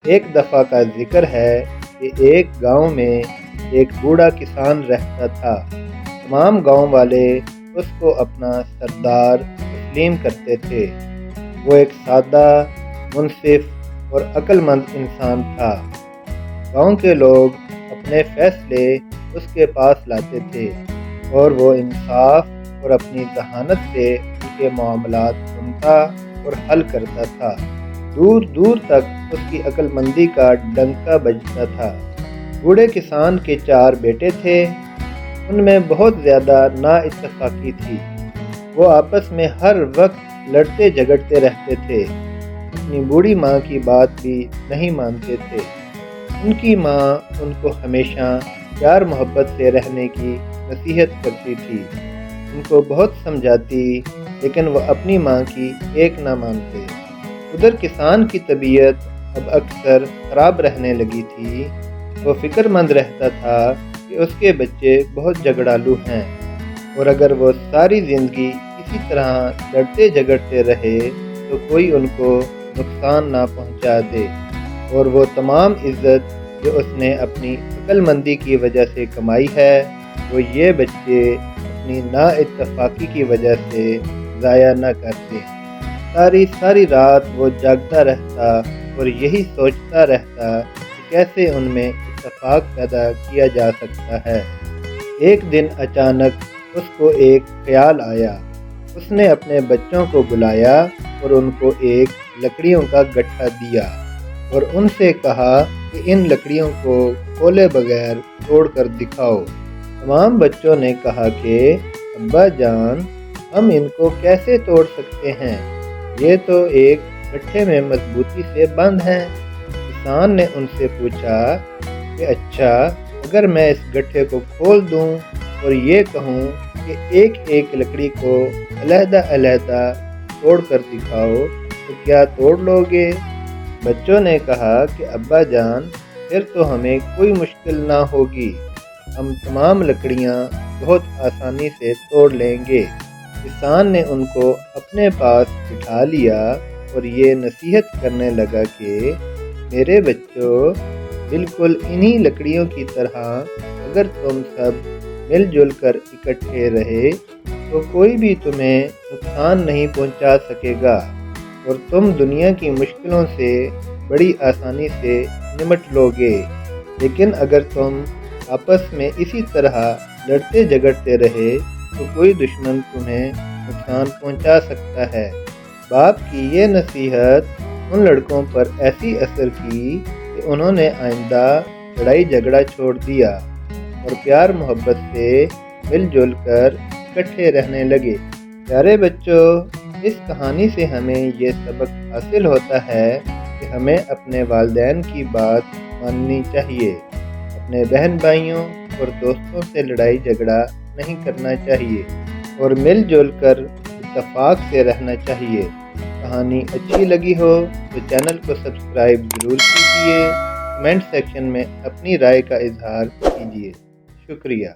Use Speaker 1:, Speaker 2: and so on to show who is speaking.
Speaker 1: ایک دفعہ کا ذکر ہے کہ ایک گاؤں میں ایک بوڑھا کسان رہتا تھا۔ تمام گاؤں والے اس کو اپنا سردار تسلیم کرتے تھے۔ وہ ایک سادہ، منصف اور عقل مند انسان تھا۔ گاؤں کے لوگ اپنے فیصلے اس کے پاس لاتے تھے اور وہ انصاف اور اپنی ذہانت سے ان کے معاملات سنتا اور حل کرتا تھا۔ دور دور تک اس کی عقل مندی کا ڈنکا بجتا تھا۔ بوڑھے کسان کے 4 بیٹے تھے۔ ان میں بہت زیادہ نا اتفاقی تھی۔ وہ آپس میں ہر وقت لڑتے جھگڑتے رہتے تھے۔ اپنی بوڑھی ماں کی بات بھی نہیں مانتے تھے۔ ان کی ماں ان کو ہمیشہ پیار محبت سے رہنے کی نصیحت کرتی تھی۔ ان کو بہت سمجھاتی، لیکن وہ اپنی ماں کی ایک نہ مانتے۔ ادھر کسان کی طبیعت اب اکثر خراب رہنے لگی تھی۔ وہ فکر مند رہتا تھا کہ اس کے بچے بہت جھگڑالو ہیں، اور اگر وہ ساری زندگی اسی طرح لڑتے جھگڑتے رہے تو کوئی ان کو نقصان نہ پہنچا دے، اور وہ تمام عزت جو اس نے اپنی عقل مندی کی وجہ سے کمائی ہے، وہ یہ بچے اپنی نا اتفاقی کی وجہ سے ضائع نہ کرتے۔ ساری رات وہ جاگتا رہتا اور یہی سوچتا رہتا کہ کیسے ان میں اتفاق پیدا کیا جا سکتا ہے۔ ایک دن اچانک اس کو ایک خیال آیا۔ اس نے اپنے بچوں کو بلایا اور ان کو ایک لکڑیوں کا گٹھا دیا اور ان سے کہا کہ ان لکڑیوں کو کھولے بغیر توڑ کر دکھاؤ۔ تمام بچوں نے کہا کہ ابا جان، ہم ان کو کیسے توڑ سکتے ہیں؟ یہ تو ایک گٹھے میں مضبوطی سے بند ہیں۔ کسان نے ان سے پوچھا کہ اچھا، اگر میں اس گٹھے کو کھول دوں اور یہ کہوں کہ ایک ایک لکڑی کو علیحدہ علیحدہ توڑ کر دکھاؤ تو کیا توڑ لو گے؟ بچوں نے کہا کہ ابا جان، پھر تو ہمیں کوئی مشکل نہ ہوگی، ہم تمام لکڑیاں بہت آسانی سے توڑ لیں گے۔ کسان نے ان کو اپنے پاس بٹھا لیا اور یہ نصیحت کرنے لگا کہ میرے بچوں، بالکل انہی لکڑیوں کی طرح اگر تم سب مل جل کر اکٹھے رہے تو کوئی بھی تمہیں نقصان نہیں پہنچا سکے گا، اور تم دنیا کی مشکلوں سے بڑی آسانی سے نمٹ لو گے۔ لیکن اگر تم آپس میں اسی طرح لڑتے جھگڑتے رہے تو کوئی دشمن تمہیں نقصان پہنچا سکتا ہے۔ باپ کی یہ نصیحت ان لڑکوں پر ایسی اثر کی کہ انہوں نے آئندہ لڑائی جھگڑا چھوڑ دیا اور پیار محبت سے مل جل کر اکٹھے رہنے لگے۔ پیارے بچوں، اس کہانی سے ہمیں یہ سبق حاصل ہوتا ہے کہ ہمیں اپنے والدین کی بات ماننی چاہیے۔ اپنے بہن بھائیوں اور دوستوں سے لڑائی جھگڑا نہیں کرنا چاہیے اور مل جل کر اتفاق سے رہنا چاہیے۔ کہانی اچھی لگی ہو تو چینل کو سبسکرائب ضرور کیجیے۔ کمنٹ سیکشن میں اپنی رائے کا اظہار کیجیے۔ شکریہ۔